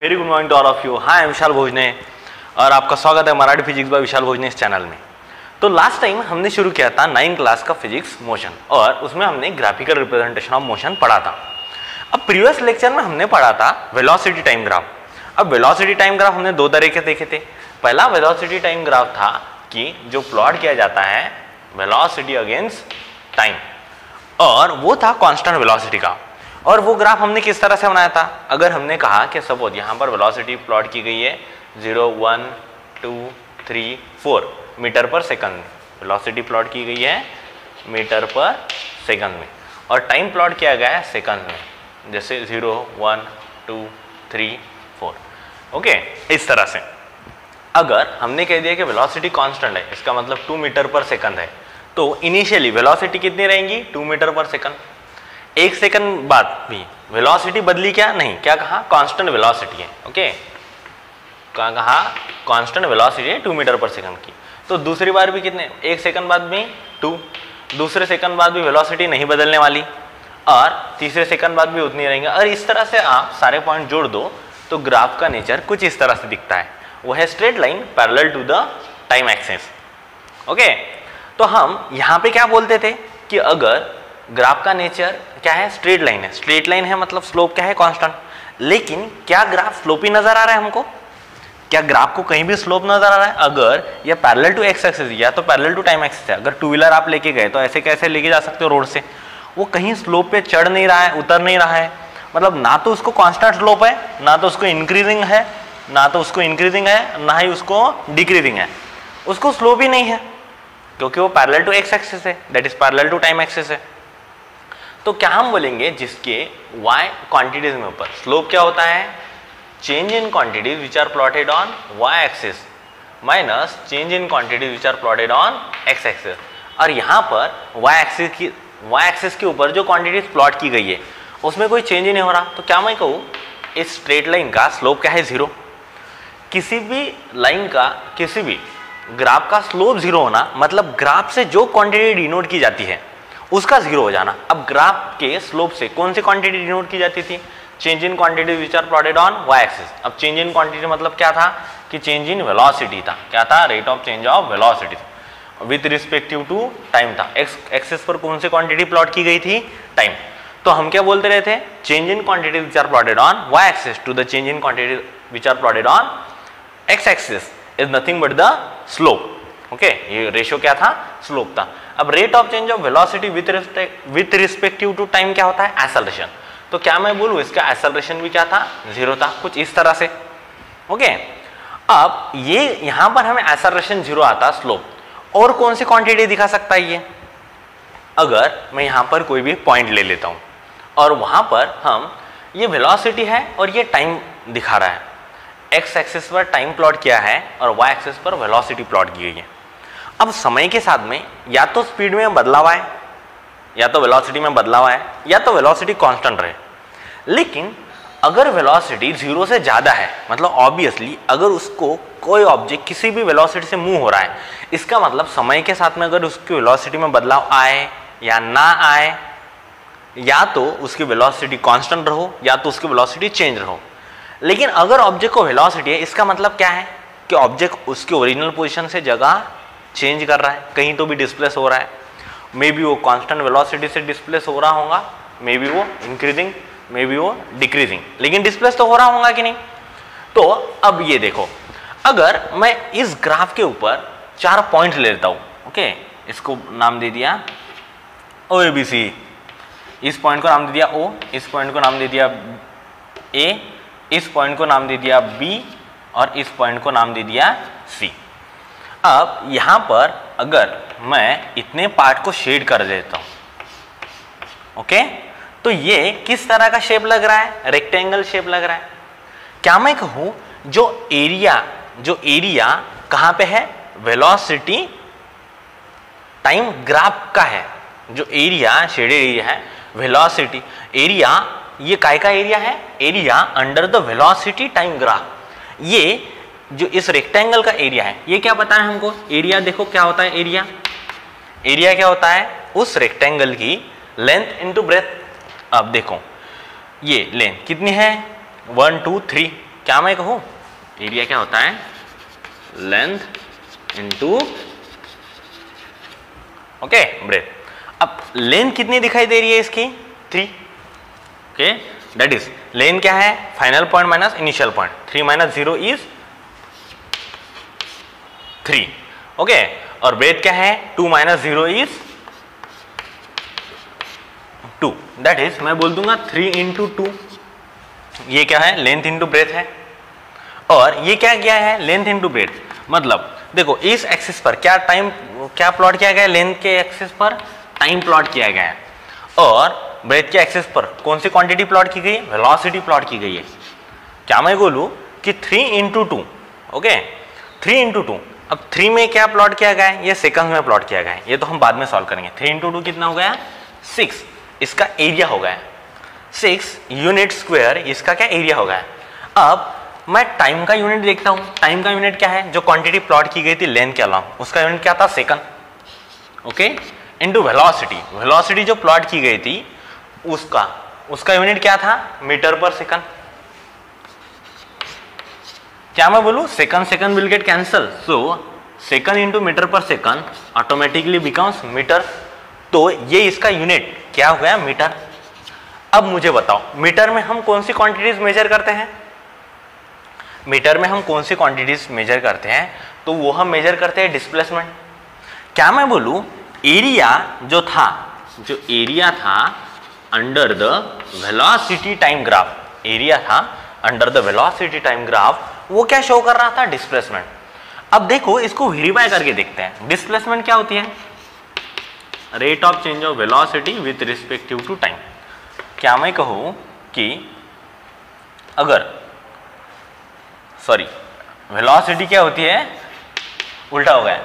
Very good morning to all of you. हाँ, मैं विशाल भोजने और आपका स्वागत है मराठी फिजिक्स बाय विशाल भोजने इस चैनल में। तो लास्ट टाइम हमने शुरू किया था 9th क्लास का फिजिक्स मोशन और उसमें हमने ग्राफिकल रिप्रेजेंटेशन ऑफ मोशन पढ़ा था। अब प्रीवियस लेक्चर में हमने पढ़ा था वेलोसिटी टाइम ग्राफ। अब वेलोसिटी टाइम ग्राफ हमने दो तरह के देखे थे। पहला वेलोसिटी टाइम ग्राफ था कि जो प्लॉट किया जाता है वेलोसिटी अगेंस्ट टाइम और वो था कांस्टेंट वेलोसिटी का। और वो ग्राफ हमने किस तरह से बनाया था? अगर हमने कहा कि सपोज यहाँ पर वेलोसिटी प्लॉट की गई है 0, 1, 2, 3, 4 मीटर पर सेकंड में, वेलोसिटी प्लॉट की गई है मीटर पर सेकंड में और टाइम प्लॉट किया गया है सेकंड में, जैसे 0, 1, 2, 3, 4। ओके, इस तरह से अगर हमने कह दिया कि वेलोसिटी कांस्टेंट है, इसका मतलब 2 मीटर पर सेकंड है, तो इनिशियली वेलोसिटी कितनी रहेंगी? 2 मीटर पर सेकंड। एक सेकंड बाद भी वेलोसिटी बदली क्या? नहीं, क्या कहा? कांस्टेंट वेलोसिटी है। ओके, क्या कहा? कांस्टेंट वेलोसिटी है 2 मीटर पर सेकंड की। तो दूसरी बार भी कितने? एक सेकंड बाद भी 2, दूसरे सेकंड बाद भी वेलोसिटी नहीं बदलने वाली और तीसरे सेकंड बाद भी उतनी रहेंगे। और इस तरह से आप सारे पॉइंट जोड़ दो तो ग्राफ का नेचर कुछ इस तरह से दिखता है। वो है straight line parallel to the time axis. Okay, तो हम यहाँ पे क्या बोलते थे कि अगर ग्राफ का नेचर क्या है? स्ट्रेट लाइन है। स्ट्रेट लाइन है मतलब स्लोप क्या है? कांस्टेंट। लेकिन क्या ग्राफ स्लोपी नजर आ रहा है हमको? क्या ग्राफ को कहीं भी स्लोप नजर आ रहा है? अगर ये पैरेलल टू एक्स एक्सिस या तो पैरेलल टू टाइम एक्सिस है, अगर टू व्हीलर आप लेके गए तो ऐसे कैसे लेके जा सकते हो रोड से? वो कहीं स्लोप पे चढ़ नहीं रहा है, उतर नहीं रहा है, मतलब ना तो उसको कांस्टेंट स्लोप है, ना तो उसको इंक्रीजिंग है, ना ही उसको डिक्रीजिंग है, उसको स्लोप ही नहीं है क्योंकि वो पैरेलल टू एक्स एक्सिस है, that is parallel to time axis है। तो क्या हम बोलेंगे जिसके y क्वांटिटीज में ऊपर स्लोप क्या होता है? Change in quantities which are plotted on y axis minus change in quantities which are plotted on x axis. और यहाँ पर y एक्सिस के ऊपर जो क्वांटिटीज प्लॉट की गई है उसमें कोई चेंज ही नहीं हो रहा। तो क्या मैं कहूँ इस स्ट्रेट लाइन का स्लोप क्या है? 0। किसी भी लाइन का, किसी भी ग्राफ का स्लोप 0 होना मतलब ग्राफ से जो क्वांटिटी डिनोट की जाती है उसका 0 हो जाना। अब ग्राफ के स्लोप से कौन सी क्वांटिटी डिनोट की जाती थी? Change in quantity which are plotted on y axis. अब चेंज इन क्वांटिटी मतलब क्या था? कि चेंज इन वेलोसिटी था। क्या था? Rate of change of velocity with respective to time था। x एक्सिस पर कौन सी क्वांटिटी प्लॉट की गई थी? टाइम। तो हम क्या बोलते रहे थे? Change in quantity which are plotted on y axis to the change in quantity which are plotted on x axis is nothing but the slope. Okay, ये रेशियो क्या था? स्लोप था। अब rate of change of velocity with respective to time क्या होता है? Acceleration. तो क्या मैं बोलूं इसका एक्सेलरेशन भी क्या था? 0 था, कुछ इस तरह से। ओके, अब ये यहां पर हमें एक्सेलरेशन 0 आता, स्लोप। और कौन सी क्वांटिटी दिखा सकता है ये? अगर मैं यहां पर कोई भी पॉइंट ले लेता हूं और वहां पर हम ये वेलोसिटी है और ये टाइम दिखा रहा है, एक्स एक्सिस पर टाइम प्लॉट किया है और वाई एक्सिस पर वेलोसिटी प्लॉट की गई है। अब समय के साथ में या तो स्पीड में बदलाव आए, या तो वेलोसिटी में बदलाव आए, या तो वेलोसिटी कांस्टेंट रहे। लेकिन अगर वेलोसिटी 0 से ज़्यादा है मतलब ऑब्वियसली अगर उसको कोई ऑब्जेक्ट किसी भी वेलोसिटी से मूव हो रहा है, इसका मतलब समय के साथ में अगर उसकी वेलोसिटी में बदलाव आए या ना आए, या तो उसकी वेलोसिटी कांस्टेंट रहो या तो उसकी वेलोसिटी चेंज रहो। लेकिन अगर ऑब्जेक्ट को वेलोसिटी है, इसका मतलब क्या है? कि ऑब्जेक्ट उसकी ओरिजिनल पोजीशन से जगह चेंज कर रहा है, कहीं तो भी डिस्प्लेस हो रहा है। मे बी वो कांस्टेंट वेलोसिटी से डिस्प्लेस हो रहा होगा, मे बी वो इंक्रीजिंग, मे बी वो डिक्रीजिंग, लेकिन डिस्प्लेस तो हो रहा होगा कि नहीं? तो अब ये देखो, अगर मैं इस ग्राफ के ऊपर 4 पॉइंट ले लेता हूँ, ओके, इसको नाम दे दिया OABC, इस पॉइंट को नाम दे दिया O, इस पॉइंट को नाम दे दिया A, इस पॉइंट को नाम दे दिया B और इस पॉइंट को नाम दे दिया C। अब यहां पर अगर मैं इतने पार्ट को शेड कर देता हूं, ओके, तो ये किस तरह का शेप लग रहा है? रेक्टेंगल शेप लग रहा है। क्या मैं कहूं जो एरिया कहां पे है? वेलोसिटी टाइम ग्राफ का है। जो एरिया शेडेड एरिया है, वेलोसिटी एरिया, ये काय का एरिया है? Area under the velocity time graph. ये जो इस रेक्टेंगल का एरिया है, ये क्या पता है हमको? एरिया देखो क्या होता है? एरिया क्या होता है? उस रेक्टेंगल की लेंथ इनटू ब्रेथ। अब देखो ये लेंथ कितनी है? 1, 2, 3, क्या मैं कहूँ, एरिया क्या होता है, लेंथ इनटू ओके ब्रेथ। अब लेंथ कितनी दिखाई दे रही है इसकी, 3। ओके, दैट इज लेंथ क्या है, final point minus initial point, 3 minus 0 is 3। Okay, और ब्रेथ क्या है, 2 माइनस 0 इज 2। दैट इज मैं बोल दूंगा 3 इंटू 2। ये क्या है, लेंथ इंटू ब्रेथ है। और ये क्या किया है, लेंथ इंटू ब्रेथ। मतलब देखो इस एक्सिस पर क्या प्लॉट किया गया है, लेंथ के एक्सिस पर टाइम प्लॉट किया गया है, और ब्रेथ के एक्सिस पर कौन सी क्वांटिटी प्लॉट की गई है, वेलोसिटी प्लॉट की गई है। क्या मैं बोलूं कि 3 इंटू 2, ओके 3 इंटू 2। अब 3 में क्या प्लॉट किया गया है, ये सेकंड में प्लॉट किया गया है, ये तो हम बाद में सॉल्व करेंगे। 3 इंटू 2 कितना हो गया, 6। इसका एरिया हो गया 6 यूनिट स्क्वायर, इसका क्या एरिया हो गया। अब मैं टाइम का यूनिट देखता हूं, टाइम का यूनिट क्या है, जो क्वांटिटी प्लॉट की गई थी लेंथ के अलावा, उसका यूनिट क्या था, second. Okay, into velocity, velocity जो प्लॉट की गई थी उसका यूनिट क्या था, मीटर पर सेकंड। क्या मैं बोलूं, second will get cancel, so second into meter per second automatically becomes meter. तो ये इसका यूनिट क्या हो गया, मीटर। अब मुझे बताओ, मीटर में हम कौन सी क्वांटिटीज मेजर करते हैं, मीटर में हम कौन सी क्वांटिटीज मेजर करते हैं, तो वो हम मेजर करते हैं डिस्प्लेसमेंट। क्या मैं बोलूं, एरिया जो एरिया था under the velocity time graph, area था under the velocity time graph, वो क्या शो कर रहा था, डिस्प्लेसमेंट। अब देखो इसको वेरीफाई करके देखते हैं, डिस्प्लेसमेंट क्या होती है, rate of change of velocity with respective to time. क्या मैं कहूं कि अगर वेलोसिटी क्या होती है, उल्टा हो गया,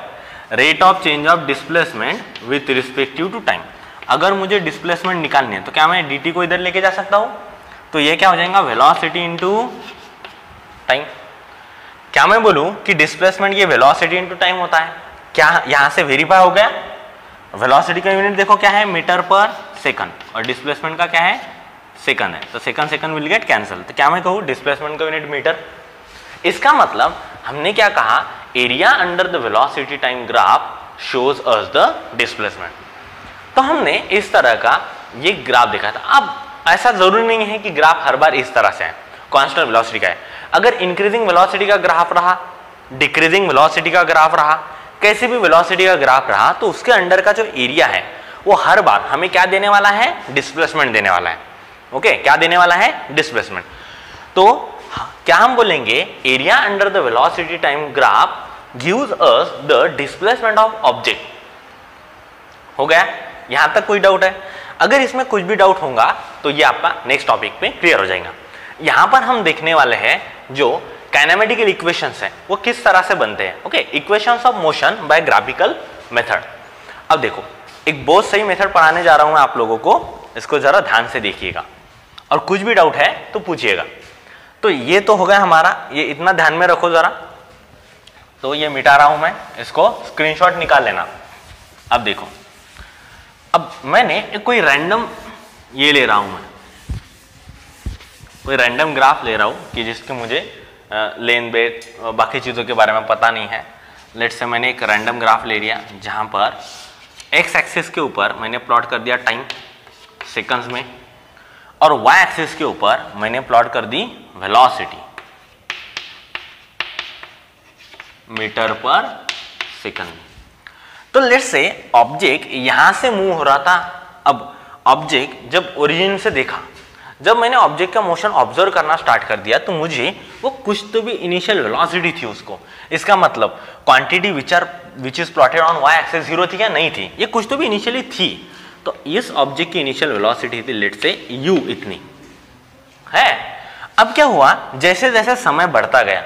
rate of change of displacement with respective to time. अगर मुझे डिस्प्लेसमेंट निकालनी है तो क्या मैं dt को इधर लेके जा सकता हूं, तो ये क्या हो जाएगा, वेलोसिटी इनटू टाइम। क्या मैं बोलूं कि डिस्प्लेसमेंट ये वेलोसिटी इनटू टाइम होता है, क्या यहां से वेरीफाई हो गया। वेलोसिटी का यूनिट देखो क्या है, मीटर पर सेकंड, और डिस्प्लेसमेंट का क्या है, सेकंड है, तो सेकंड विल गेट कैंसल। तो क्या मैं कहूं, डिस्प्लेसमेंट का यूनिट मीटर। इसका मतलब हमने क्या कहा, area under the velocity time graph shows us the displacement. तो हमने इस तरह का ये ग्राफ देखा था। अब ऐसा जरूरी नहीं है कि ग्राफ हर बार इस तरह से है, कांस्टेंट वेलोसिटी का है। अगर इंक्रीजिंग वेलोसिटी का ग्राफ रहा, डिक्रीजिंग वेलोसिटी का ग्राफ रहा, कैसे भी वेलोसिटी का ग्राफ रहा, तो उसके अंडर का जो एरिया है वो हर बार हमें क्या देने वाला है, डिस्प्लेसमेंट देने वाला है। ओके, क्या देने वाला है, डिस्प्लेसमेंट। तो क्या हम बोलेंगे, area under the velocity time graph gives us the displacement of object. हो गया, यहां तक कोई डाउट है? अगर इसमें कुछ भी डाउट होगा तो ये आपका नेक्स्ट टॉपिक पे क्लियर हो जाएगा। यहां पर हम देखने वाले हैं जो काइनेमेटिकल इक्वेशंस हैं वो किस तरह से बनते हैं। Okay, equations of motion by graphical method. अब देखो, एक बहुत सही मेथड पढ़ाने जा रहा हूं मैं आप लोगों को, इसको जरा ध्यान से देखिएगा और कुछ भी डाउट है तो पूछिएगा। तो ये तो हो गया हमारा, ये इतना ध्यान में रखो जरा। तो ये मिटा रहा हूं मैं, इसको स्क्रीनशॉट निकाल लेना। अब देखो, अब मैंने कोई रैंडम ये ले रहा हूं मैं, कोई रैंडम ग्राफ ले रहा हूं कि जिसके मुझे लेन बेट बाकी चीज़ों के बारे में पता नहीं है। लेट्स से मैंने एक रैंडम ग्राफ ले लिया जहां पर एक्स एक्सिस के ऊपर मैंने प्लॉट कर दिया टाइम सेकंड्स में, और वाई एक्सिस के ऊपर मैंने प्लॉट कर the velocity metre per second. तो लेट्स से ऑब्जेक्ट यहां से मूव हो रहा था। अब ऑब्जेक्ट जब ओरिजिन से देखा, जब मैंने ऑब्जेक्ट का मोशन ऑब्जर्व करना स्टार्ट कर दिया, तो मुझे वो कुछ तो भी इनिशियल वेलोसिटी थी उसको। इसका मतलब quantity which is plotted on Y axis 0 थी क्या, नहीं थी, ये कुछ तो भी इनिशियली थी। तो इस ऑब्जेक्ट की इनिशियल वेलोसिटी थी लेट्स से u इतनी है। अब क्या हुआ, जैसे जैसे समय बढ़ता गया,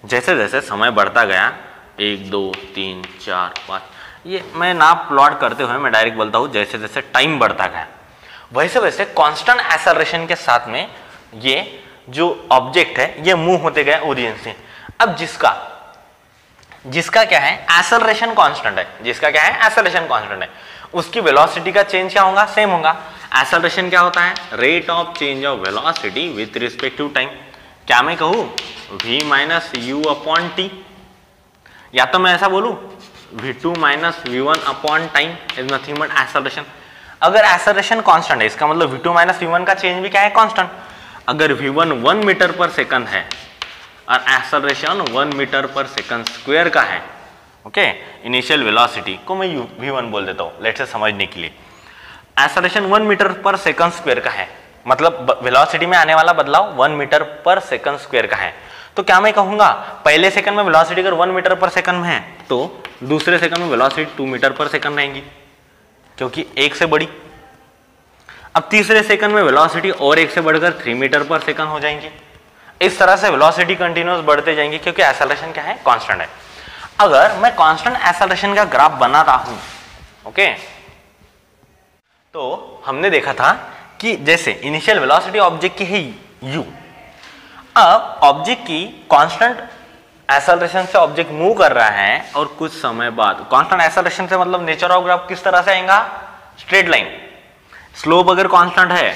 जैसे जैसे समय बढ़ता गया, 1 2 3 4 5, ये मैं ना प्लॉट करते हुए मैं डायरेक्ट बोलता हूं, जैसे जैसे टाइम बढ़ता गया वैसे वैसे कांस्टेंट एक्सेलरेशन के साथ में ये जो ऑब्जेक्ट है ये मूव होते गए ओरिजिन से। अब जिसका क्या है, एक्सेलरेशन कांस्टेंट है, जिसका क्या है, एक्सेलरेशन कांस्टेंट है, उसकी वेलोसिटी का चेंज क्या होगा, सेम होगा। एक्सेलरेशन क्या होता है, rate of change of velocity with respect to time. क्या मैं कहूँ v minus u upon t, या तो मैं ऐसा बोलूं v2 minus v1 upon time is nothing but acceleration. अगर एक्सेलरेशन कांस्टेंट है इसका मतलब v2 माइनस v1 का चेंज भी क्या है, कांस्टेंट। अगर v1 1 मीटर पर सेकंड है और acceleration 1 metre per second square का है, ओके, इनिशियल वेलोसिटी को मैं v1 बोल देता हूँ लेट्स से समझने के लिए। Acceleration 1 metre per second square का है, मतलब वेलोसिटी में आने वाला बदलाव 1 मीटर पर सेकंड स्क्वायर का है, तो क्या मैं कहूंगा पहले सेकंड में वेलोसिटी अगर 1 मीटर पर सेकंड में है तो दूसरे सेकंड में वेलोसिटी 2 मीटर पर सेकंड रहेंगी क्योंकि एक से बड़ी। अब तीसरे सेकंड में वेलोसिटी और एक से बढ़कर 3 मीटर पर सेकंड हो जाएंगे। इस तरह से वेलोसिटी कंटिन्यूअस बढ़ते जाएंगे क्योंकि एक्सेलरेशन क्या है, कांस्टेंट है। अगर मैं कांस्टेंट एक्सेलरेशन का ग्राफ बनाता हूं, ओके, तो हमने देखा था कि जैसे इनिशियल वेलोसिटी ऑब्जेक्ट की है u, अब ऑब्जेक्ट की कांस्टेंट एक्सेलरेशन से ऑब्जेक्ट मूव कर रहा है और कुछ समय बाद कांस्टेंट एक्सेलरेशन से मतलब नेचर ऑफ ग्राफ किस तरह से आएगा, स्ट्रेट लाइन। स्लोप अगर कांस्टेंट है,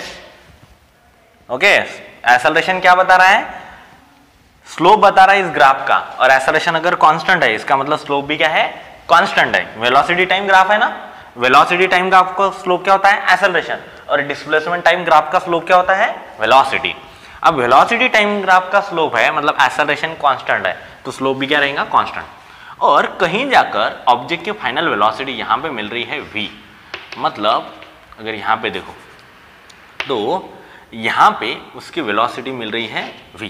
ओके, एक्सेलरेशन क्या बता रहा है, स्लोप बता रहा है इस ग्राफ का, और एक्सेलरेशन अगर कांस्टेंट है इसका मतलब स्लोप भी क्या है, कांस्टेंट है। वेलोसिटी टाइम ग्राफ है ना, वेलोसिटी टाइम ग्राफ का स्लोप क्या होता है, एक्सेलरेशन, और डिस्प्लेसमेंट टाइम ग्राफ का स्लोप क्या होता है, वेलोसिटी। अब वेलोसिटी टाइम ग्राफ का स्लोप है मतलब एक्सेलरेशन कांस्टेंट है तो स्लोप भी क्या रहेगा, कांस्टेंट। और कहीं जाकर ऑब्जेक्ट की फाइनल वेलोसिटी यहां पे मिल रही है v, मतलब अगर यहां पे देखो तो यहां पे उसकी वेलोसिटी मिल रही है v,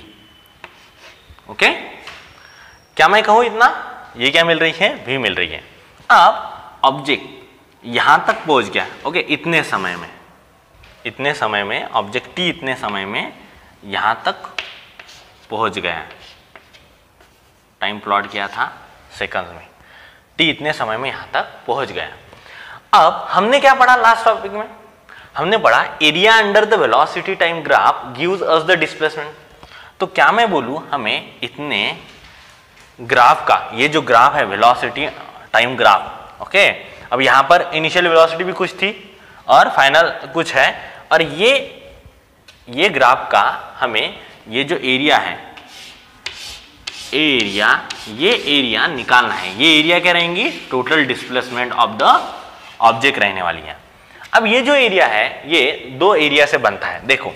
ओके। क्या मैं कहूं इतना, ये क्या मिल रही है, v मिल रही है। अब ऑब्जेक्ट यहां तक पहुंच गया, ओके, इतने समय में ऑब्जेक्ट t इतने समय में यहां तक पहुंच गया। टाइम प्लॉट किया था सेकंड में, t इतने समय में यहां तक पहुंच गया। अब हमने क्या पढ़ा लास्ट टॉपिक में, हमने पढ़ा area under the velocity time graph gives us the displacement. तो क्या मैं बोलूं हमें इतने ग्राफ का, ये जो ग्राफ है वेलोसिटी टाइम ग्राफ, ओके, अब यहां पर इनिशियल वेलोसिटी भी कुछ थी और फाइनल कुछ है, और ये ग्राफ का हमें ये जो एरिया है, ये एरिया निकालना है। ये एरिया क्या रहेंगी, total displacement of the object रहने वाली है। अब ये जो एरिया है ये दो एरिया से बनता है। देखो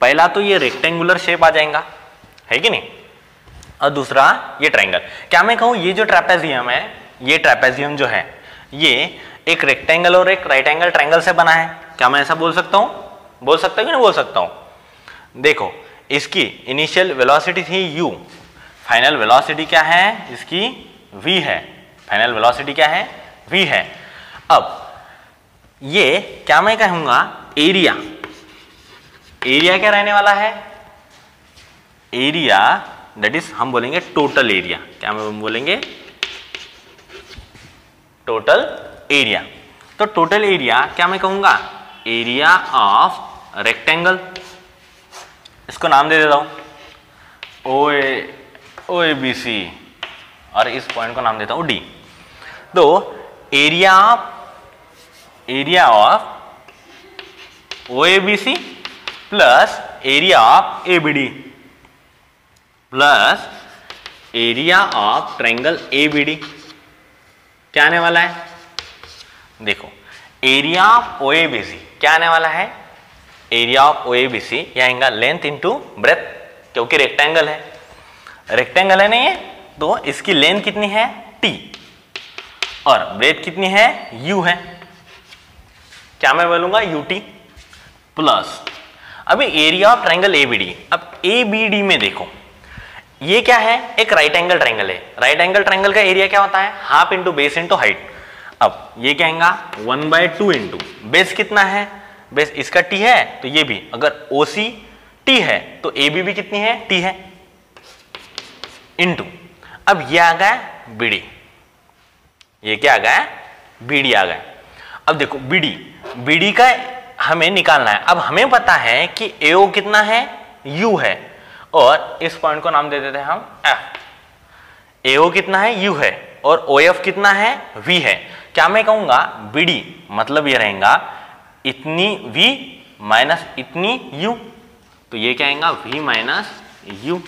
पहला तो ये रेक्टेंगुलर शेप आ जाएगा, है कि नहीं, और दूसरा ये ट्रायंगल। क्या मैं कहूँ ये जो ट्रेपेजियम है, ये ट्रेपेजियम जो है ये एक रेक्टेंगल और एक राइट एंगल ट्रायंगल से बना है। क्या मैं ऐसा बोल सकता हूँ, बोल सकता हूँ कि नहीं बोल सकता हूँ। देखो इसकी इनिशियल वेलोसिटी थी u, फाइनल वेलोसिटी क्या है इसकी v है, फाइनल वेलोसिटी क्या है v है। अब ये क्या मैं कहूंगा एरिया, एरिया क्या रहने वाला है, एरिया दैट इज हम बोलेंगे टोटल एरिया। क्या हम बोलेंगे, टोटल एरिया। तो टोटल एरिया क्या मैं कहूंगा, एरिया ऑफ रेक्टेंगल, इसको नाम दे देता हूं OABC, और इस पॉइंट को नाम देता हूं D। तो area of OABC plus area of ABD plus area of triangle ABD क्या आने वाला है। देखो एरिया ऑफ OABC क्या आने वाला है, एरिया ऑफ OABC यह आएगा लेंथ इंटू ब्रेथ, क्योंकि रेक्टेंगल है, रेक्टेंगल है नहीं है, तो इसकी लेंथ कितनी है t और ब्रेथ कितनी है u है। क्या मैं बोलूंगा ut प्लस अभी एरिया ऑफ ट्रायंगल ABD। अब ABD में देखो ये क्या है, एक राइट एंगल ट्रायंगल है। राइट एंगल ट्रायंगल का एरिया क्या होता है, half into base into height. अब ये क्या आएगा 1/2 इंटू बेस कितना है, बेस इसका t है तो ये भी, अगर OC t है तो AB भी कितनी है t है, इंटू अब ये आ गया BD, ये क्या आ गया BD आ गया। अब देखो BD का हमें निकालना है। अब हमें पता है कि AO कितना है U है, और इस पॉइंट को नाम दे देते हैं हम F। AO कितना है U है और OF कितना है V है। क्या मैं कहूंगा BD मतलब ये रहेगा इतनी V माइनस इतनी U, तो ये क्या आएगा V minus U।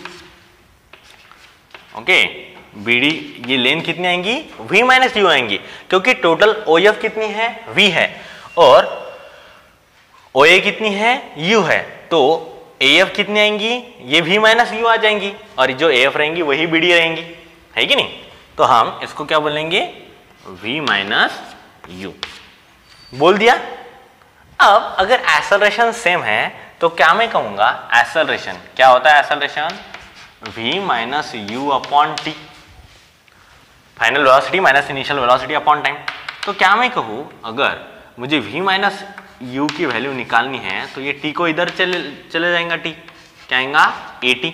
Okay B D ये लेंथ कितनी आएंगी v माइनस यू आएंगी, क्योंकि टोटल ओ एफ कितनी है v है और ओ ए कितनी है u है, तो ए एफ कितनी आएंगी ये v माइनस यू आ जाएंगी और जो ए एफ रहेंगी वही बी डी रहेंगी, है कि नहीं। तो हम इसको क्या बोलेंगे v माइनस यू बोल दिया। अब अगर एक्सेलरेशन सेम है तो क्या मैं कहूंगा एक्सेलरेशन क्या होता है, acceleration v minus u upon T, final velocity minus initial velocity upon time. तो क्या मैं कहूँ अगर मुझे v माइनस यू की वैल्यू निकालनी है तो ये t को इधर चले जाएगा, t क्या आएगा at,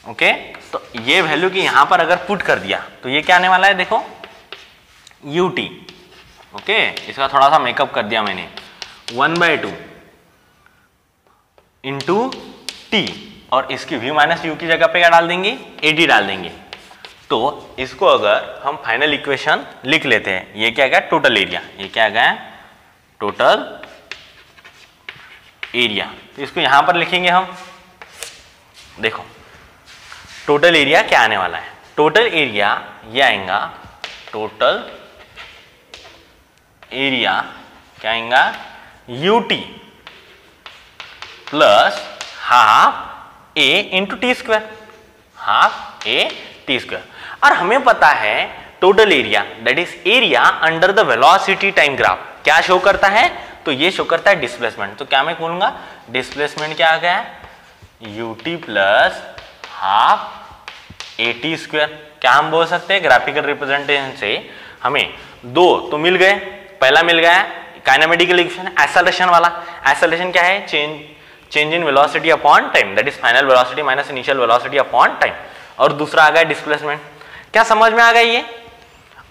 ओके। तो ये वैल्यू की यहां पर अगर पुट कर दिया तो ये क्या आने वाला है देखो ut, ओके। इसका थोड़ा सा मेकअप कर दिया मैंने 1/2 इंटू टी और इसकी v माइनस यू की जगह पे क्या डाल देंगे at डाल देंगे। तो इसको अगर हम फाइनल इक्वेशन लिख लेते हैं, ये क्या गया टोटल एरिया, ये क्या गया टोटल एरिया। तो इसको यहां पर लिखेंगे हम, देखो टोटल एरिया क्या आने वाला है, टोटल एरिया ये आएगा टोटल एरिया क्या आएगा ut plus half a into T square, half a T square. और हमें पता है total area that is area under the velocity time graph क्या शो करता है, तो ये शो करता है डिस्प्लेसमेंट। तो क्या मैं बोलूंगा डिस्प्लेसमेंट क्या आ गया ut plus half A T square. क्या हम बोल सकते हैं ग्राफिकल रिप्रेजेंटेशन से हमें दो तो मिल गए, पहला मिल गया काइनेमेटिकल इक्वेशन एक्सेलरेशन वाला, एक्सेलरेशन क्या है change in velocity upon time that is final velocity minus initial velocity upon time, और दूसरा आ गया डिस्प्लेसमेंट। क्या समझ में आ गया ये।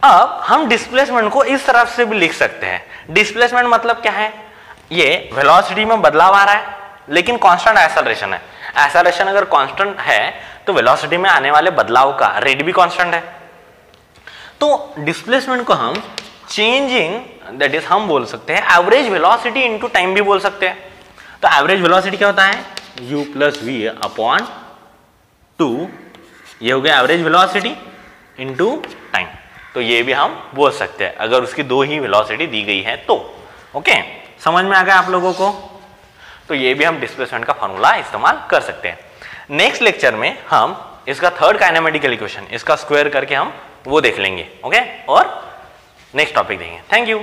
अब हम डिस्प्लेसमेंट को इस तरफ से भी लिख सकते हैं, डिस्प्लेसमेंट मतलब क्या है, ये वेलोसिटी में बदलाव आ रहा है लेकिन कांस्टेंट एक्सेलरेशन है। एक्सेलरेशन अगर कांस्टेंट है तो वेलोसिटी में आने वाले बदलाव का रेट भी कांस्टेंट है। तो डिस्प्लेसमेंट को हम चेंजिंग दैट इज हम बोल सकते हैं एवरेज वेलोसिटी इनटू टाइम भी बोल सकते हैं। तो एवरेज वेलोसिटी क्या होता है u प्लस वी अपॉन 2, ये हो गया एवरेज वेलोसिटी इनटू टाइम। तो ये भी हम बोल सकते हैं अगर उसकी दो ही वेलोसिटी दी गई है तो, ओके। समझ में आ गया आप लोगों को। तो ये भी हम डिस्प्लेसमेंट का फॉर्मूला इस्तेमाल कर सकते हैं। नेक्स्ट लेक्चर में हम इसका थर्ड काइनेमेटिकल इक्वेशन इसका स्क्वायर करके हम वो देख लेंगे, ओके। और नेक्स्ट टॉपिक देंगे। Thank you.